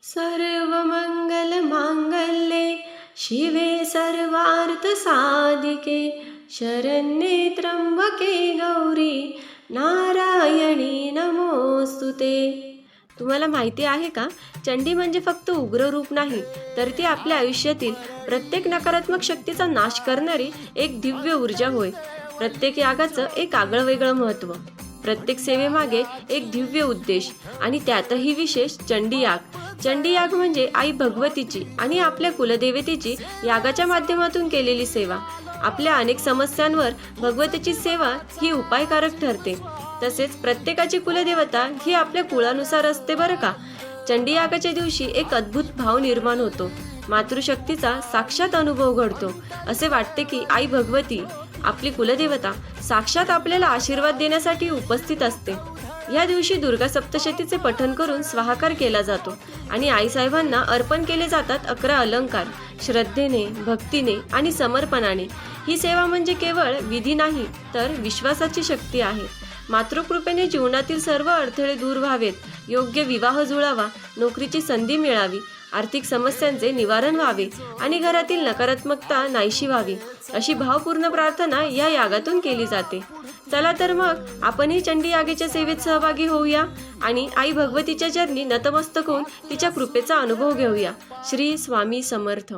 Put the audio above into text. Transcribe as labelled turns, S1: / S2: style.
S1: सर्वमंगलमांगल्ये शिवे सर्वार्थसाधिके शरण्ये त्र्यंबके गौरी नारायणी नमोस्तुते। तुम्हाला माहिती आहे का, चंडी म्हणजे फक्त उग्र रूप नाही, तर ती आपल्या आयुष्यातील प्रत्येक नकारात्मक शक्तीचा नाश करणारी एक दिव्य ऊर्जा होय। प्रत्येक यागाचं एक आगळं वेगळं महत्त्व, प्रत्येक सेवेमागे एक दिव्य उद्देश आणि त्यातही विशेष चंडी याग। चंडी याग म्हणजे आई भगवतीची आणि आपल्या कुलदेवतेची यागाच्या माध्यमातून केलेली सेवा। आपल्या अनेक समस्यांवर भगवतीची सेवा ही उपायकारक ठरते। तसेच प्रत्येकाची कुलदेवता ही आपल्या कुळानुसार असते बरं का। चंडी यागाच्या दिवशी एक अद्भुत भाव निर्माण होतो, मातृशक्तीचा साक्षात अनुभव घडतो। असे वाटते की आई भगवती, आपली कुलदेवता, साक्षात आपल्याला आशीर्वाद देण्यासाठी उपस्थित असते। या दिवशी दुर्गा सप्तशतीचे पठण करून स्वाहाकार केला जातो आणि आईसाहेबांना अर्पण केले जातात 11 अलंकार। श्रद्धेने, भक्तीने आणि समर्पणाने ही सेवा म्हणजे केवळ विधी नाही, तर विश्वासाची शक्ती आहे। मातृकृपेने जीवनातील सर्व अडथळे दूर व्हावेत, योग्य विवाह जुळावा, नोकरीची संधी मिळावी, आर्थिक समस्यांचे निवारण व्हावे आणि घरातील नकारात्मकता नाहीशी व्हावी, अशी भावपूर्ण प्रार्थना या यागातून केली जाते। चला तर मग आपणही चंडी यागेच्या सेवेत सहभागी होऊया आणि आई भगवतीच्या चरणी नतमस्तक होऊन तिच्या कृपेचा अनुभव घेऊया। श्री स्वामी समर्थ।